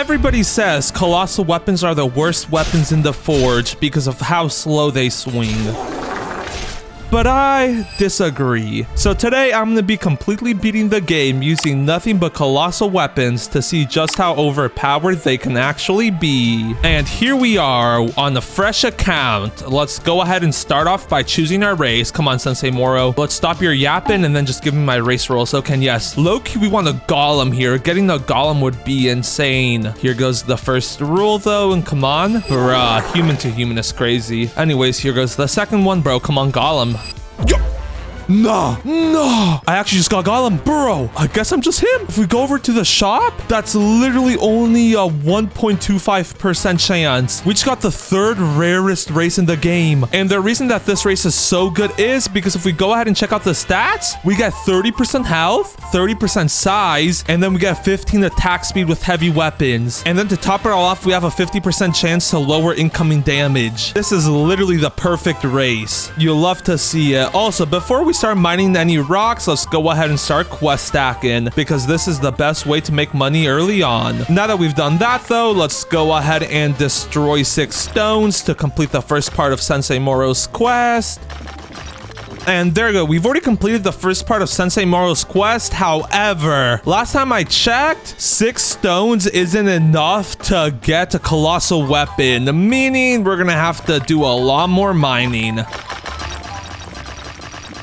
everybody says colossal weapons are the worst weapons in the forge because of how slow they swing. But I disagree. So today I'm going to be completely beating the game using nothing but colossal weapons to see just how overpowered they can actually be. And here we are on a fresh account. Let's go ahead and start off by choosing our race. Come on, Sensei Moro. Let's stop your yapping and then just give me my race rolls. Okay, and yes, low-key we want a golem here. Getting a golem would be insane. Here goes the first rule though, and come on. Bruh, human to human is crazy. Anyways, here goes the second one, bro. Come on, golem. Yo! Nah. I actually just got golem, bro. I guess I'm just him. If we go over to the shop, that's literally only a 1.25% chance. We just got the third rarest race in the game. And the reason that this race is so good is because if we go ahead and check out the stats, we get 30% health, 30% size, and then we get 15 attack speed with heavy weapons. And then to top it all off, we have a 50% chance to lower incoming damage. This is literally the perfect race. You'll love to see it. Also, before we start mining any rocks, let's go ahead and start quest stacking because this is the best way to make money early on. Now that we've done that though, let's go ahead and destroy 6 stones to complete the first part of Sensei Moro's quest. And there we go. We've already completed the first part of Sensei Moro's quest. However, last time I checked, 6 stones isn't enough to get a colossal weapon, meaning we're gonna have to do a lot more mining.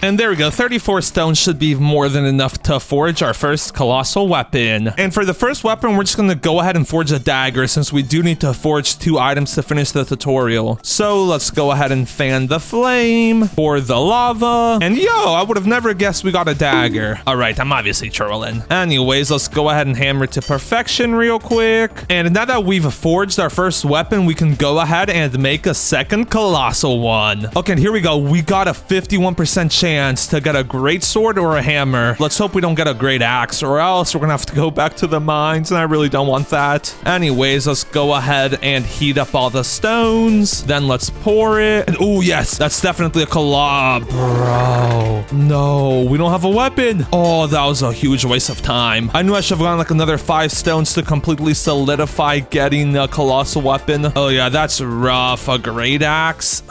And there we go, 34 stones should be more than enough to forge our first colossal weapon. And for the first weapon, we're just gonna go ahead and forge a dagger since we do need to forge 2 items to finish the tutorial. So let's go ahead and fan the flame for the lava. And yo, I would have never guessed we got a dagger. All right, I'm obviously trolling. Anyways, let's go ahead and hammer it to perfection real quick. And now that we've forged our first weapon, we can go ahead and make a second colossal one. Okay, and here we go. We got a 51% chance to get a great sword or a hammer. Let's hope we don't get a great axe, or else we're gonna have to go back to the mines, and I really don't want that. Anyways, let's go ahead and heat up all the stones. Then let's pour it. And oh yes, that's definitely a collab. Bro, no, we don't have a weapon. Oh, that was a huge waste of time. I knew I should have gone like another 5 stones to completely solidify getting a colossal weapon. Oh yeah, that's rough. A great axe.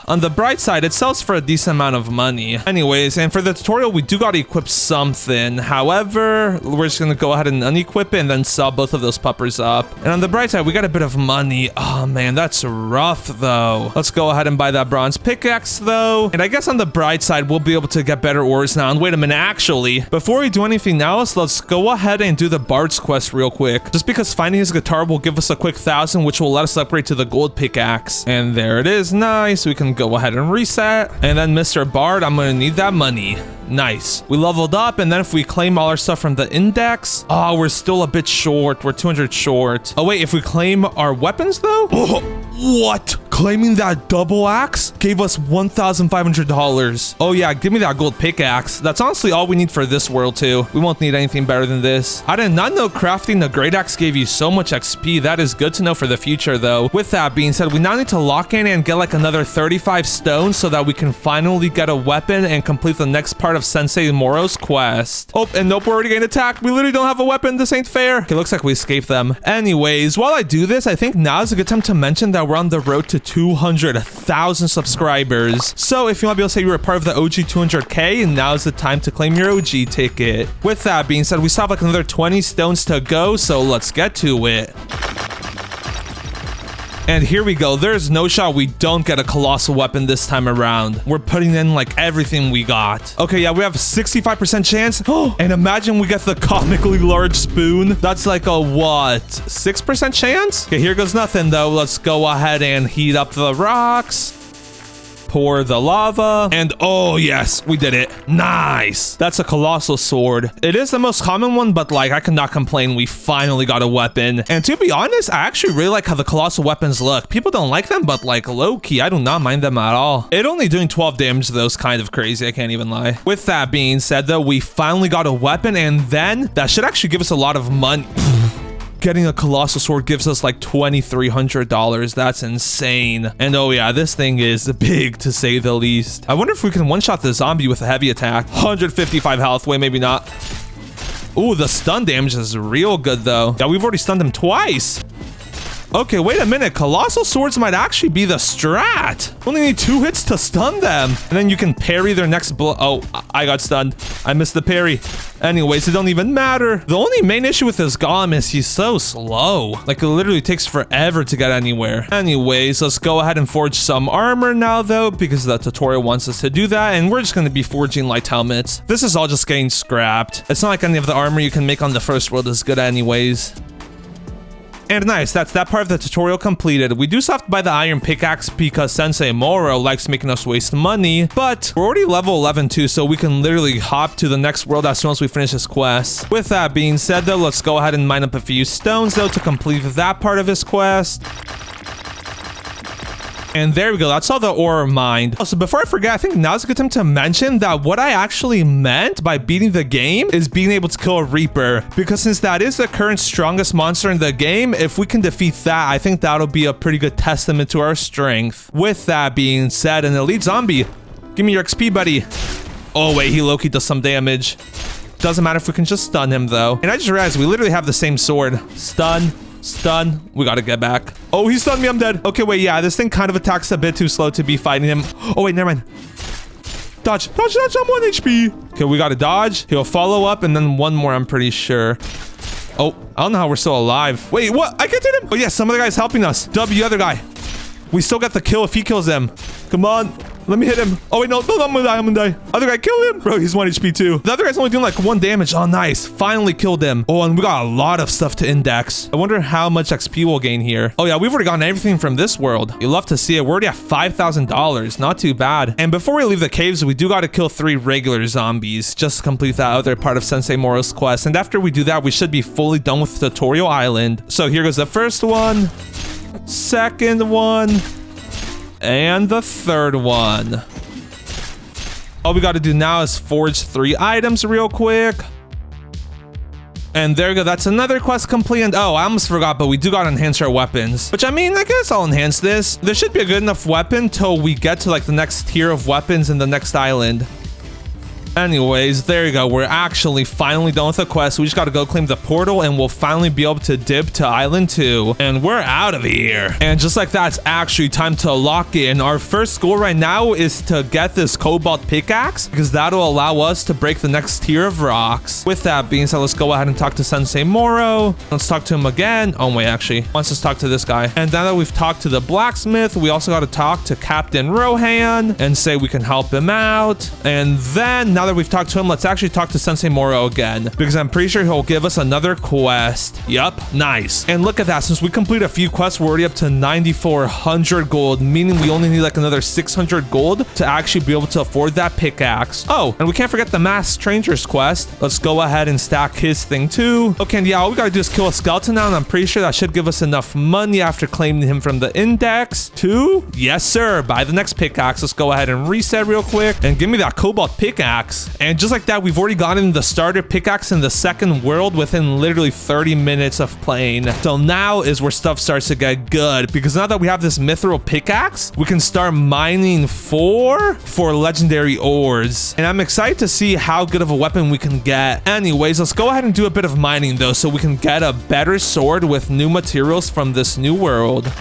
On the bright side, it sells for a decent amount of money. Anyways, and for the tutorial, we do gotta equip something. However, we're just gonna go ahead and unequip it and then sell both of those puppers up. And on the bright side, we got a bit of money. Oh man, that's rough though. Let's go ahead and buy that bronze pickaxe though. And I guess on the bright side, we'll be able to get better ores now. And wait a minute, actually, before we do anything else, let's go ahead and do the Bard's quest real quick. Just because finding his guitar will give us a quick 1,000, which will let us upgrade to the gold pickaxe. And there it is, nice. We can go ahead and reset. And then Mr. Bard, I'm gonna need that money. Nice. We leveled up, and then if we claim all our stuff from the index, oh, we're still a bit short. We're 200 short. Oh wait, if we claim our weapons though? Oh, what? Claiming that double axe gave us $1,500. Oh yeah, give me that gold pickaxe. That's honestly all we need for this world too. We won't need anything better than this. I did not know crafting a great axe gave you so much XP. That is good to know for the future though. With that being said, we now need to lock in and get like another 35 stones so that we can finally get a weapon and complete the next part of Sensei Moro's quest. Oh, and nope, we're already getting attacked. We literally don't have a weapon. This ain't fair. Okay, looks like we escaped them. Anyways, while I do this, I think now is a good time to mention that we're on the road to 200,000 subscribers. So if you want to be able to say you're a part of the OG 200K, now's the time to claim your OG ticket. With that being said, we still have like another 20 stones to go, so let's get to it. And here we go. There's no shot we don't get a colossal weapon this time around. We're putting in like everything we got. Okay, yeah, we have a 65% chance. Oh, and imagine we get the comically large spoon. That's like a what? 6% chance? Okay, here goes nothing though. Let's go ahead and heat up the rocks. Pour the lava, and oh yes, we did it. Nice. That's a colossal sword. It is the most common one, but like I cannot complain. We finally got a weapon. And to be honest, I actually really like how the colossal weapons look. People don't like them, but like low-key, I do not mind them at all. It only doing 12 damage though is kind of crazy. I can't even lie. With that being said though, we finally got a weapon, and then that should actually give us a lot of money. Getting a colossal sword gives us like $2,300. That's insane. And oh yeah, this thing is big to say the least. I wonder if we can one-shot the zombie with a heavy attack. 155 health. Wait, maybe not. Ooh, the stun damage is real good, though. Yeah, we've already stunned him twice. Okay, wait a minute. Colossal swords might actually be the strat. Only need 2 hits to stun them. And then you can parry their next blow. Oh, I got stunned. I missed the parry. Anyways, it don't even matter. The only main issue with this golem is he's so slow. Like, it literally takes forever to get anywhere. Anyways, let's go ahead and forge some armor now, though, because the tutorial wants us to do that. And we're just going to be forging light helmets. This is all just getting scrapped. It's not like any of the armor you can make on the first world is good anyways. And nice, that's that part of the tutorial completed. We do still have to buy the iron pickaxe because Sensei Moro likes making us waste money, but we're already level 11 too, so we can literally hop to the next world as soon as we finish this quest. With that being said though, let's go ahead and mine up a few stones though to complete that part of his quest. And there we go, that's all the ore mined. Also, before I forget, I think now's a good time to mention that what I actually meant by beating the game is being able to kill a Reaper. Because since that is the current strongest monster in the game, if we can defeat that, I think that'll be a pretty good testament to our strength. With that being said, an elite zombie. Give me your XP, buddy. Oh wait, he low-key does some damage. Doesn't matter if we can just stun him though. And I just realized we literally have the same sword. Stun. Stun. We gotta get back. Oh, he stunned me. I'm dead. Okay, wait. Yeah, this thing kind of attacks a bit too slow to be fighting him. Oh, wait. Never mind. Dodge. Dodge, dodge. I'm 1 HP. Okay, we gotta dodge. He'll follow up and then one more, I'm pretty sure. Oh, I don't know how we're still alive. Wait, what? I can't hit him. Oh, yeah. Some other guy's helping us. W, other guy. We still got the kill if he kills them. Come on. Let me hit him. Oh, wait, no, I'm gonna die. I'm gonna die. Other guy, kill him. Bro, he's 1 HP too. The other guy's only doing like 1 damage. Oh, nice. Finally killed him. Oh, and we got a lot of stuff to index. I wonder how much XP we'll gain here. Oh, yeah, we've already gotten everything from this world. You love to see it. We're already at $5,000. Not too bad. And before we leave the caves, we do got to kill 3 regular zombies just to complete that other part of Sensei Moro's quest. And after we do that, we should be fully done with Tutorial Island. So here goes the first one, second one, and the third one. All we got to do now is forge 3 items real quick. And there you go. That's another quest complete. And oh, I almost forgot, but we do got to enhance our weapons. Which, I mean, I guess I'll enhance this. There should be a good enough weapon till we get to like the next tier of weapons in the next island. Anyways, there you go. We're actually finally done with the quest. We just got to go claim the portal and we'll finally be able to dip to Island 2. And we're out of here. And just like that, it's actually time to lock in. Our first goal right now is to get this cobalt pickaxe because that'll allow us to break the next tier of rocks. With that being said, let's go ahead and talk to Sensei Moro. Let's talk to him again. Oh, wait, actually, let's just talk to this guy. And now that we've talked to the blacksmith, we also got to talk to Captain Rohan and say we can help him out. And then now that we've talked to him, let's actually talk to Sensei Moro again because I'm pretty sure he'll give us another quest. Yup, nice. And look at that, since we complete a few quests, we're already up to 9,400 gold, meaning we only need like another 600 gold to actually be able to afford that pickaxe. Oh, and we can't forget the Masked Strangers quest. Let's go ahead and stack his thing too. Okay, and yeah, all we gotta do is kill a skeleton now, and I'm pretty sure that should give us enough money after claiming him from the index to, yes sir, buy the next pickaxe. Let's go ahead and reset real quick and give me that cobalt pickaxe. And just like that, we've already gotten the starter pickaxe in the second world within literally 30 minutes of playing. So now is where stuff starts to get good, because now that we have this mithril pickaxe, we can start mining for legendary ores. And I'm excited to see how good of a weapon we can get. Anyways, let's go ahead and do a bit of mining though, so we can get a better sword with new materials from this new world.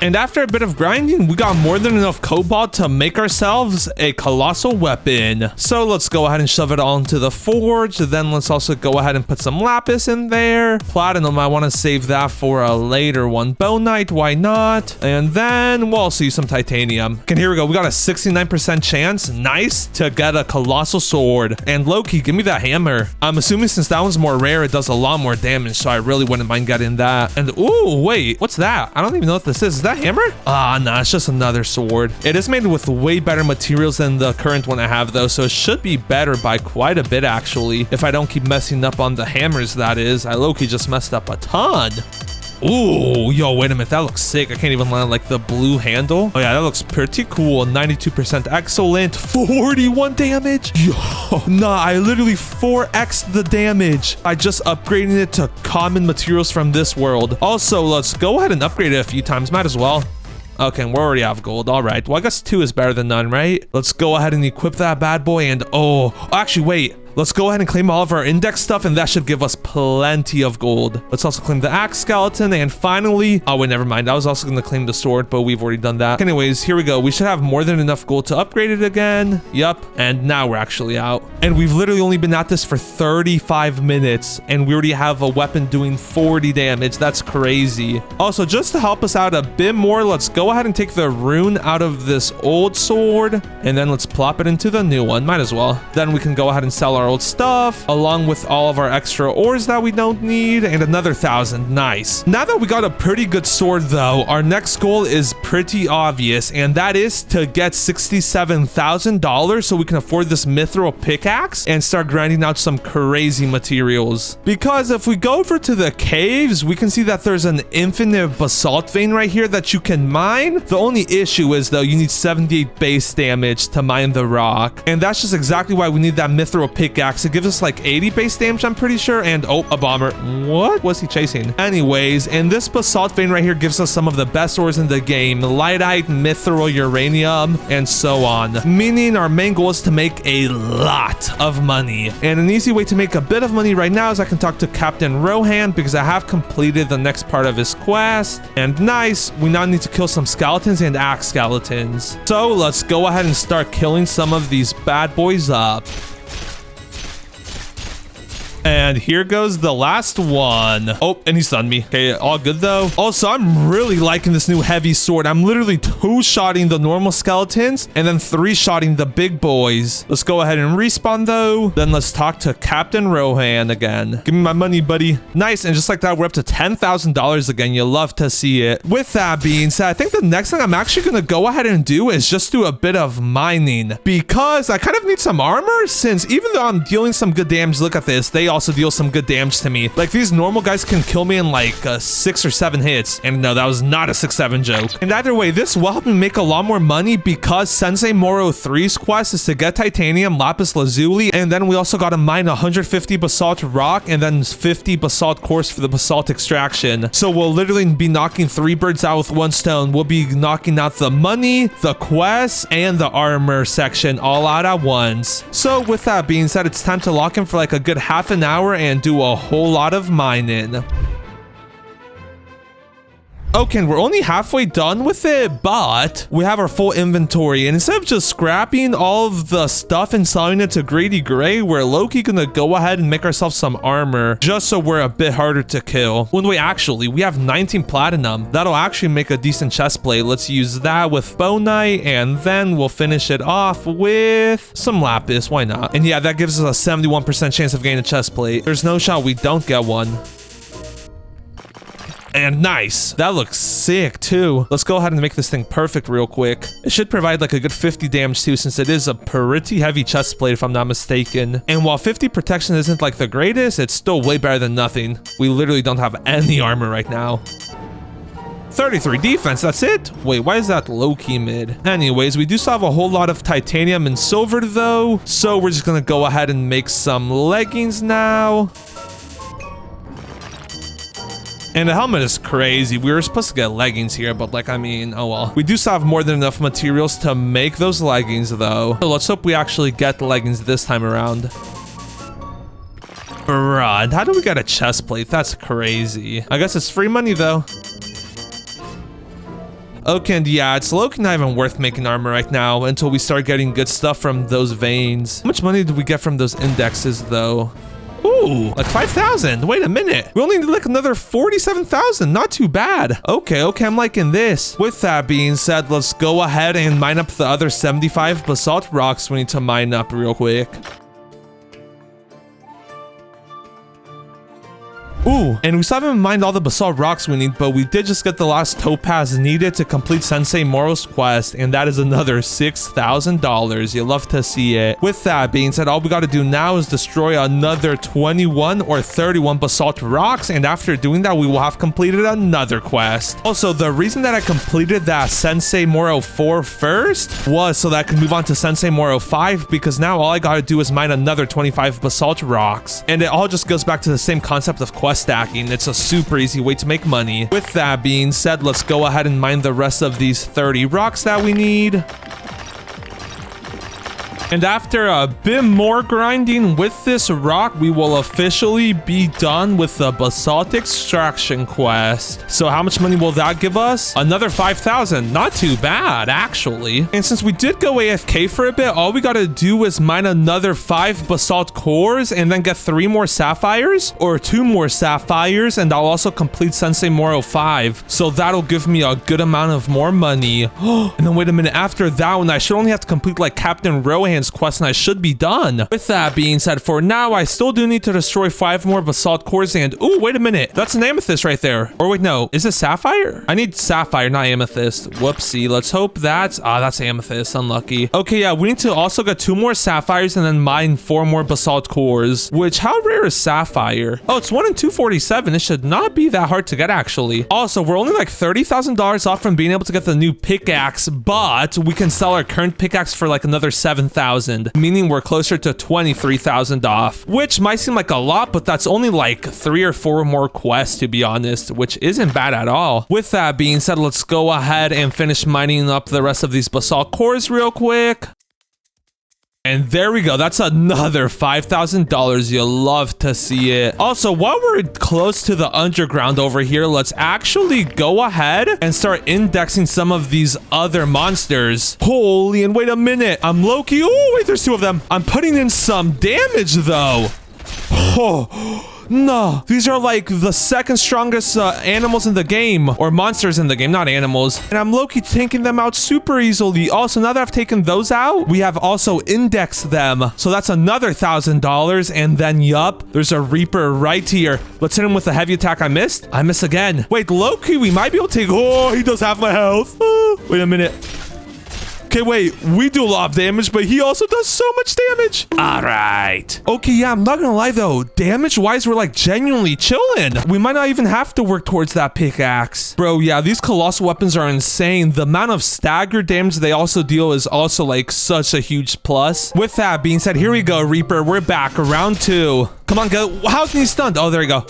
And after a bit of grinding, we got more than enough cobalt to make ourselves a colossal weapon. So let's go ahead and shove it all into the forge. Then let's also go ahead and put some lapis in there. Platinum, I want to save that for a later one. Bonite, why not? And then we'll also use some titanium. And here we go. We got a 69% chance. Nice, to get a colossal sword. And Loki, give me that hammer. I'm assuming since that one's more rare, it does a lot more damage. So I really wouldn't mind getting that. And ooh, wait, what's that? I don't even know what this is. Is that hammer? Ah, nah, it's just another sword. It is made with way better materials than the current one I have though, so it should be better by quite a bit actually. If I don't keep messing up on the hammers, that is. I low-key just messed up a ton. Ooh, yo, wait a minute. That looks sick. I can't even land like the blue handle. Oh yeah, that looks pretty cool. 92% excellent. 41 damage. Yo, nah, I literally 4x'd the damage by just upgrading it to common materials from this world. Also, let's go ahead and upgrade it a few times. Might as well. Okay, we're already out of gold. All right. Well, I guess 2 is better than none, right? Let's go ahead and equip that bad boy. And oh, actually, wait. Let's go ahead and claim all of our index stuff, and that should give us plenty of gold. Let's also claim the axe skeleton, and finally... Oh, wait, never mind. I was also going to claim the sword, but we've already done that. Anyways, here we go. We should have more than enough gold to upgrade it again. Yup. And now we're actually out. And we've literally only been at this for 35 minutes, and we already have a weapon doing 40 damage. That's crazy. Also, just to help us out a bit more, let's go ahead and take the rune out of this old sword, and then let's plop it into the new one. Might as well. Then we can go ahead and sell our old stuff, along with all of our extra ores that we don't need, and another 1,000. Nice. Now that we got a pretty good sword, though, our next goal is pretty obvious, and that is to get $67,000 so we can afford this mithril pickaxe and start grinding out some crazy materials. Because if we go over to the caves, we can see that there's an infinite basalt vein right here that you can mine. The only issue is, though, you need 78 base damage to mine the rock, and that's just exactly why we need that mithril pickaxe. It gives us like 80 base damage, I'm pretty sure, and oh, a bomber. What was he chasing? Anyways, and this basalt vein right here gives us some of the best ores in the game: lightite, mithril, uranium, and so on. Meaning our main goal is to make a lot of money. And an easy way to make a bit of money right now is I can talk to Captain Rohan, because I have completed the next part of his quest. And nice, we now need to kill some skeletons and axe skeletons. So let's go ahead and start killing some of these bad boys up. And here goes the last one. Oh, and he stunned me. Okay, all good though. Also, I'm really liking this new heavy sword. I'm literally two-shotting the normal skeletons and then three-shotting the big boys. Let's go ahead and respawn though. Then let's talk to Captain Rohan again. Give me my money, buddy. Nice, and just like that, we're up to $10,000 again. You love to see it. With that being said, I think the next thing I'm actually gonna go ahead and do is just do a bit of mining, because I kind of need some armor, since even though I'm dealing some good damage, look at this, they also deal some good damage to me. Like, these normal guys can kill me in like 6 or 7 hits. And no, that was not a 6-7 joke. And either way, this will help me make a lot more money, because Sensei Moro 3's quest is to get titanium, lapis lazuli, and then we also got to mine 150 basalt rock and then 50 basalt quartz for the basalt extraction. So we'll literally be knocking 3 birds out with 1 stone. We'll be knocking out the money, the quests, and the armor section all out at once. So with that being said, it's time to lock in for like a good half an hour and do a whole lot of mining. Okay, and we're only halfway done with it, but we have our full inventory, and instead of just scrapping all of the stuff and selling it to Grady Gray, we're low-key gonna go ahead and make ourselves some armor, just so we're a bit harder to kill. When we actually, we have 19 platinum. That'll actually make a decent chest plate. Let's use that with Bonite, and then we'll finish it off with some lapis. Why not? And yeah, that gives us a 71% chance of getting a chest plate. There's no shot we don't get one. And nice. That looks sick too. Let's go ahead and make this thing perfect real quick. It should provide like a good 50 damage too, since it is a pretty heavy chest plate if I'm not mistaken. And while 50 protection isn't like the greatest, it's still way better than nothing. We literally don't have any armor right now. 33 defense, that's it? Wait, why is that low-key mid? Anyways, we do still have a whole lot of titanium and silver though, so we're just gonna go ahead and make some leggings now. And the helmet is crazy. We were supposed to get leggings here, but like, I mean, oh well. We do still have more than enough materials to make those leggings though. So let's hope we actually get the leggings this time around. Bruh, and how do we get a chest plate? That's crazy. I guess it's free money though. Okay, and yeah, it's low-key not even worth making armor right now until we start getting good stuff from those veins. How much money did we get from those indexes though? Ooh, like 5,000. Wait a minute. We only need like another 47,000. Not too bad. Okay, I'm liking this. With that being said, let's go ahead and mine up the other 75 basalt rocks we need to mine up real quick. Ooh, and we still haven't mined all the basalt rocks we need, but we did just get the last topaz needed to complete Sensei Moro's quest, and that is another $6,000. You love to see it. With that being said, all we got to do now is destroy another 21 or 31 basalt rocks, and after doing that, we will have completed another quest. Also, the reason that I completed that Sensei Moro 4 first was so that I could move on to Sensei Moro 5, because now all I got to do is mine another 25 basalt rocks, and it all just goes back to the same concept of quest stacking. It's a super easy way to make money. With that being said, let's go ahead and mine the rest of these 30 rocks that we need. And after a bit more grinding with this rock, we will officially be done with the basalt extraction quest. So how much money will that give us? Another 5,000. Not too bad, actually. And since we did go AFK for a bit, all we gotta do is mine another 5 basalt cores and then get 3 more sapphires or 2 more sapphires, and I'll also complete Sensei Moro 5. So that'll give me a good amount of more money. And then wait a minute, after that one, I should only have to complete like Captain Rohan's quest and I should be done. With that being said, for now, I still do need to destroy 5 more basalt cores and, ooh, wait a minute. That's an amethyst right there. Or wait, no, is it sapphire? I need sapphire, not amethyst. Whoopsie. Let's hope that's amethyst. Unlucky. Okay, yeah, we need to also get 2 more sapphires and then mine 4 more basalt cores, which how rare is sapphire? Oh, it's 1 in 247. It should not be that hard to get, actually. Also, we're only like $30,000 off from being able to get the new pickaxe, but we can sell our current pickaxe for like another 7,000, meaning we're closer to 23,000 off, which might seem like a lot, but that's only like 3 or 4 more quests, to be honest, which isn't bad at all. With that being said, let's go ahead and finish mining up the rest of these basalt cores real quick. And there we go. That's another $5,000. You'll love to see it. Also, while we're close to the underground over here, let's actually go ahead and start indexing some of these other monsters. Holy, and wait a minute. I'm low-key. Oh, wait, there's 2 of them. I'm putting in some damage, though. Oh. No, these are like the second strongest animals in the game, or monsters in the game, not animals. And I'm low-key taking them out super easily. Also, now that I've taken those out, we have also indexed them. So that's another $1,000. And then, yup, there's a Reaper right here. Let's hit him with the heavy attack I missed. I miss again. Wait, low-key, we might be able to take... Oh, he does half my health. Wait a minute. Okay, wait, we do a lot of damage, but he also does so much damage. All right. Okay, yeah, I'm not gonna lie though. Damage-wise, we're like genuinely chilling. We might not even have to work towards that pickaxe. Bro, yeah, these colossal weapons are insane. The amount of stagger damage they also deal is also like such a huge plus. With that being said, here we go, Reaper. We're back, round 2. Come on, go. How's he stunned? Oh, there we go.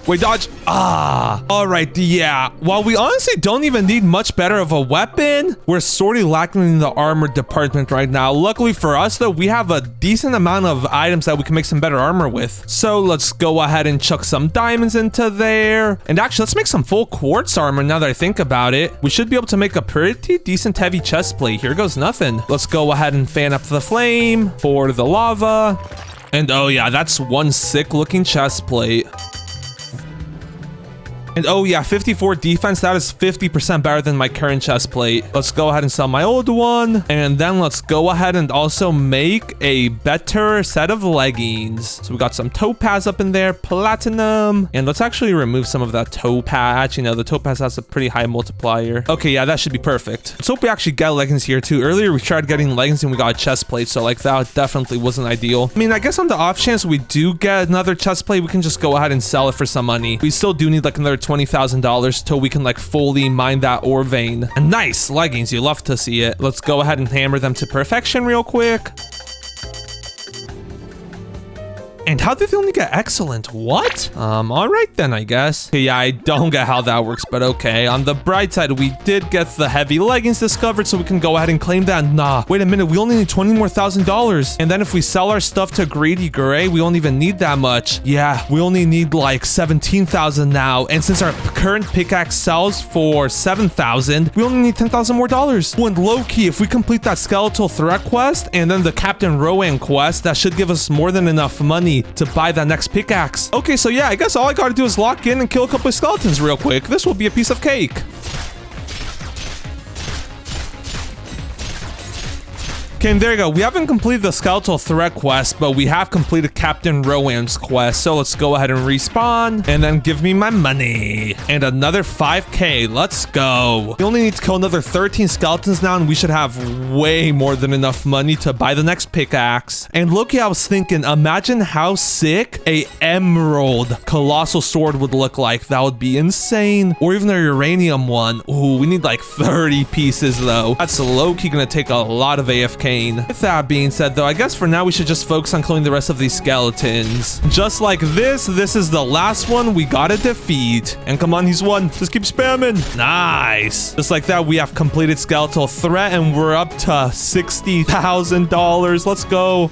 Wait, dodge. All right, yeah. While we honestly don't even need much better of a weapon, we're sorely lacking in the armor department right now. Luckily for us, though, we have a decent amount of items that we can make some better armor with. So let's go ahead and chuck some diamonds into there. And actually, let's make some full quartz armor now that I think about it. We should be able to make a pretty decent heavy chest plate. Here goes nothing. Let's go ahead and fan up the flame for the lava. And oh yeah, that's one sick looking chest plate. And oh yeah, 54 defense, that is 50% better than my current chest plate. Let's go ahead and sell my old one. And then let's go ahead and also make a better set of leggings. So we got some topaz up in there, platinum. And let's actually remove some of that topaz. Actually, no, the topaz has a pretty high multiplier. Okay, yeah, that should be perfect. Let's hope we actually get leggings here too. Earlier, we tried getting leggings and we got a chest plate. So like that definitely wasn't ideal. I mean, I guess on the off chance we do get another chest plate, we can just go ahead and sell it for some money. We still do need like another $20,000 till we can like fully mine that ore vein. And nice leggings, you love to see it. Let's go ahead and hammer them to perfection real quick. And how did they only get excellent? What? All right then, I guess. Okay, yeah, I don't get how that works, but okay. On the bright side, we did get the heavy leggings discovered, so we can go ahead and claim that. Nah, wait a minute. We only need $20 more. And then if we sell our stuff to Greedy Gray, we don't even need that much. Yeah, we only need like 17,000 now. And since our current pickaxe sells for 7,000, we only need $10,000 more. Oh, and low-key, if we complete that skeletal threat quest and then the Captain Rowan quest, that should give us more than enough money to buy that next pickaxe. Okay, so yeah, I guess all I gotta do is lock in and kill a couple of skeletons real quick. This will be a piece of cake. Okay, and there you go. We haven't completed the skeletal threat quest, but we have completed Captain Rowan's quest. So let's go ahead and respawn and then give me my money. And another 5K. Let's go. We only need to kill another 13 skeletons now, and we should have way more than enough money to buy the next pickaxe. And look, I was thinking, imagine how sick a emerald colossal sword would look like. That would be insane. Or even a uranium one. Ooh, we need like 30 pieces though. That's low-key gonna take a lot of AFK cane. With that being said, though, I guess for now we should just focus on killing the rest of these skeletons. Just like this is the last one we gotta defeat. And come on, he's one. Just keep spamming. Nice. Just like that, we have completed skeletal threat, and we're up to $60,000. Let's go.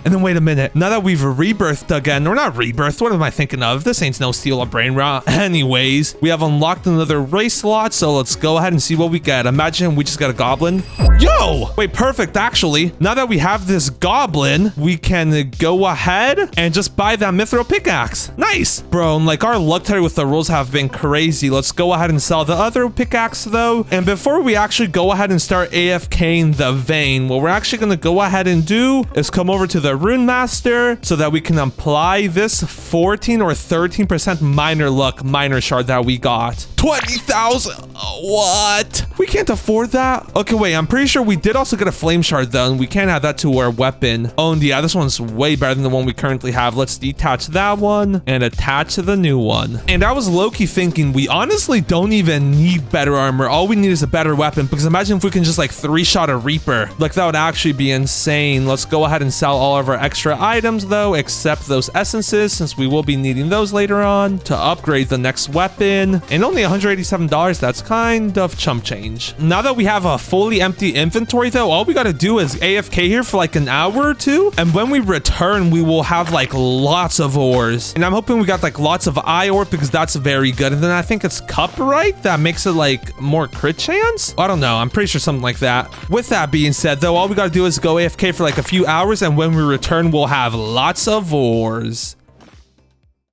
And then wait a minute. Now that we've rebirthed again, or not rebirthed, what am I thinking of? This ain't no steal a brain rot. Anyways, we have unlocked another race slot, so let's go ahead and see what we get. Imagine we just got a goblin. Yo! Wait, perfect, actually. Now that we have this goblin, we can go ahead and just buy that mithril pickaxe. Nice! Bro, and like our luck today with the rolls have been crazy. Let's go ahead and sell the other pickaxe, though. And before we actually go ahead and start AFKing the vein, what we're actually going to go ahead and do is come over to the Rune Master so that we can apply this 14 or 13% minor luck minor shard that we got. 20,000. What? We can't afford that. Okay, wait, I'm pretty sure we did also get a flame shard though, and we can't add that to our weapon. Oh, and yeah, this one's way better than the one we currently have. Let's detach that one and attach the new one. And I was low-key thinking we honestly don't even need better armor. All we need is a better weapon, because imagine if we can just like 3-shot a Reaper. Like that would actually be insane. Let's go ahead and sell all of our extra items though, except those essences, since we will be needing those later on to upgrade the next weapon. And only $187, that's kind of chump change. Now that we have a fully empty inventory though, all we gotta do is AFK here for like an hour or two, and when we return we will have like lots of ores. And I'm hoping we got like lots of eye ore, because that's very good. And then I think it's cuprite that makes it like more crit chance. I don't know, I'm pretty sure something like that. With that being said though, all we gotta do is go AFK for like a few hours, and when we return we'll have lots of ores.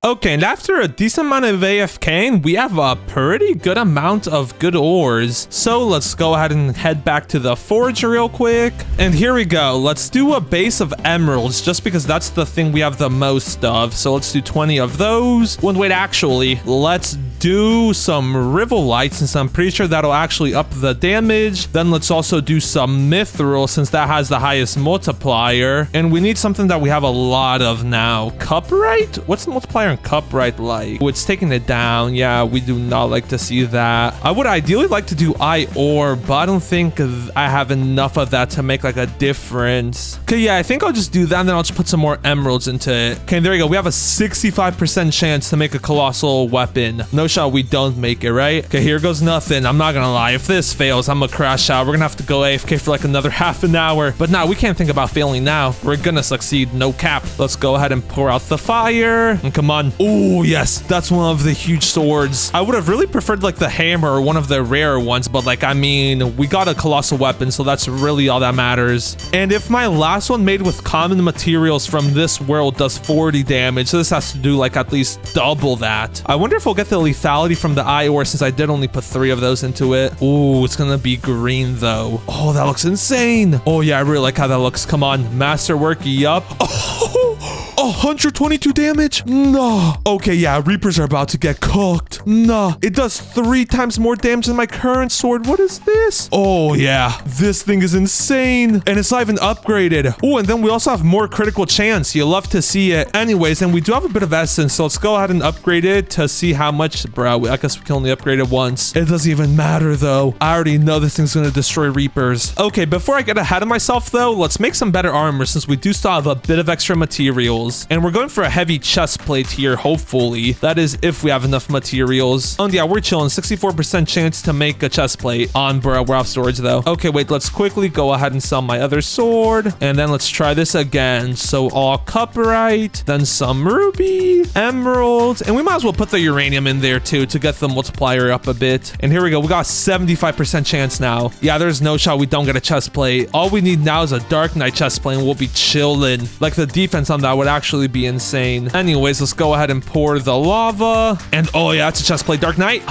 Okay, and after a decent amount of AFKing, we have a pretty good amount of good ores. So let's go ahead and head back to the forge real quick. And here we go. Let's do a base of emeralds, just because that's the thing we have the most of. So let's do 20 of those. Well, wait, actually, let's do some rivelite, since I'm pretty sure that'll actually up the damage. Then let's also do some mithril, since that has the highest multiplier. And we need something that we have a lot of now. Cuprite? What's the multiplier on cuprite like? Oh, it's taking it down. Yeah, we do not like to see that. I would ideally like to do eye ore, but I don't think I have enough of that to make like a difference. Okay, yeah, I think I'll just do that, and then I'll just put some more emeralds into it. Okay, there you go. We have a 65% chance to make a colossal weapon. No shot we don't make it, right? Okay, here goes nothing. I'm not gonna lie. If this fails, I'm gonna crash out. We're gonna have to go AFK for like another half an hour. But nah, we can't think about failing now. We're gonna succeed. No cap. Let's go ahead and pour out the fire. And come on. Oh, yes. That's one of the huge swords. I would have really preferred like the hammer or one of the rare ones, but like, I mean, we got a colossal weapon, so that's really all that matters. And if my last one made with common materials from this world does 40 damage, so this has to do like at least double that. I wonder if we'll get the lethality from the eye ore, since I did only put 3 of those into it. Oh, it's gonna be green though. Oh, that looks insane. Oh yeah, I really like how that looks. Come on, masterwork. Yup. Oh, 122 damage. Nah. Okay, yeah, Reapers are about to get cooked. Nah. It does 3 times more damage than my current sword. What is this? Oh yeah, this thing is insane, and it's not even upgraded. Oh, and then we also have more critical chance. You love to see it. Anyways, and we do have a bit of essence, so let's go ahead and upgrade it to see how much. Bro, I guess we can only upgrade it once. It doesn't even matter though. I already know this thing's gonna destroy Reapers. Okay, before I get ahead of myself though, let's make some better armor, since we do still have a bit of extra materials. And we're going for a heavy chest plate here, hopefully. That is if we have enough materials. Oh yeah, we're chilling. 64% chance to make a chest plate on, bro. We're off storage though. Okay, wait, let's quickly go ahead and sell my other sword. And then let's try this again. So all cuprite, then some ruby, emeralds, and we might as well put the uranium in there too to get the multiplier up a bit. And here we go. We got 75% chance now. Yeah, there's no shot we don't get a chest plate. All we need now is a dark knight chest plate, and we'll be chilling. Like, the defense on that would actually be insane. Anyways, let's go ahead and pour the lava. And oh yeah, it's a chest plate. Dark knight.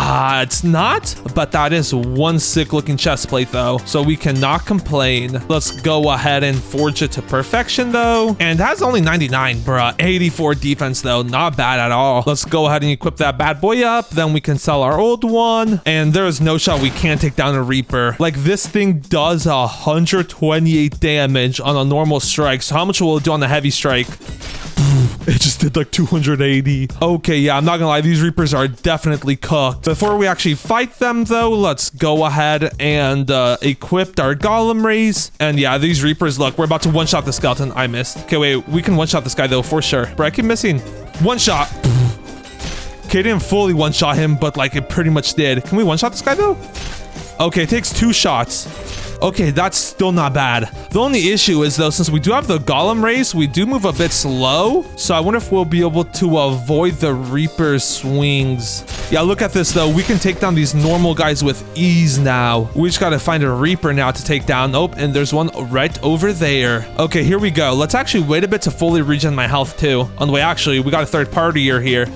It's not, but that is one sick looking chest plate though, so we cannot complain. Let's go ahead and forge it to perfection though. And it has only 99, bruh. 84 defense though, not bad at all. Let's go ahead and equip that bad boy up. Then we can sell our old one, and there is no shot we can't take down a Reaper. Like, this thing does 128 damage on a normal strike. So how much will it do on the heavy strike? It just did like 280. Okay, yeah, I'm not gonna lie. These Reapers are definitely cooked. Before we actually fight them, though, let's go ahead and equip our Golem Rays. And yeah, these Reapers, look, we're about to one-shot the skeleton. I missed. Okay, wait, we can one-shot this guy, though, for sure. Bro, I keep missing. One shot. Okay, didn't fully one-shot him, but like it pretty much did. Can we one-shot this guy, though? Okay, it takes 2 shots. Okay, that's still not bad. The only issue is, though, since we do have the Golem Rays, we do move a bit slow. So I wonder if we'll be able to avoid the Reaper swings. Yeah, look at this, though. We can take down these normal guys with ease now. We just gotta find a Reaper now to take down. Oh, and there's one right over there. Okay, here we go. Let's actually wait a bit to fully regen my health, too. On the way, actually, we got a third partier here.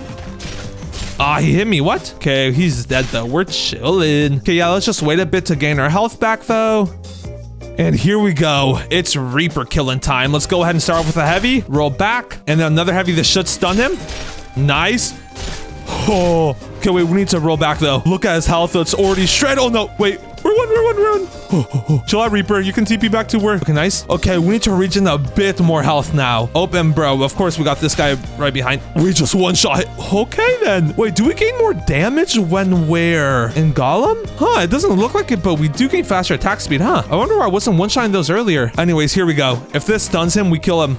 Ah, he hit me. What? Okay, he's dead, though. We're chilling. Okay, yeah, let's just wait a bit to gain our health back, though. And here we go. It's Reaper killing time. Let's go ahead and start off with a heavy. Roll back. And then another heavy that should stun him. Nice. Oh. Okay, wait, we need to roll back, though. Look at his health. It's already shredded. Oh, no. Wait. Run. Chill out, Reaper. You can TP back to where? Okay, nice. Okay, we need to regen a bit more health now. Oh, and bro, of course, we got this guy right behind. We just one-shot. Okay, then. Wait, do we gain more damage when we're in Golem? Huh, it doesn't look like it, but we do gain faster attack speed, huh? I wonder why I wasn't one-shotting those earlier. Anyways, here we go. If this stuns him, we kill him.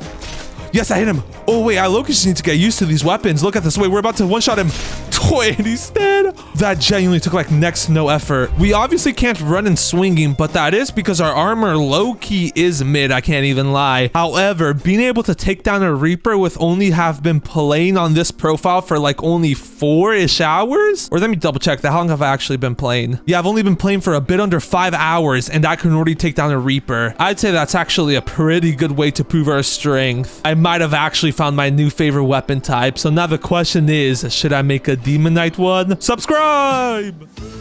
Yes, I hit him. Oh, wait, I low-key just need to get used to these weapons. Look at this. Wait, we're about to one-shot him. And he's dead. That genuinely took like next to no effort. We obviously can't run and swinging, but that is because our armor low-key is mid. I can't even lie. However, being able to take down a Reaper with only have been playing on this profile for like only 4-ish hours? Or let me double check that. How long have I actually been playing? Yeah, I've only been playing for a bit under 5 hours and I can already take down a Reaper. I'd say that's actually a pretty good way to prove our strength. I might have actually found my new favorite weapon type. So now the question is, should I make a Demon Knight one? Subscribe!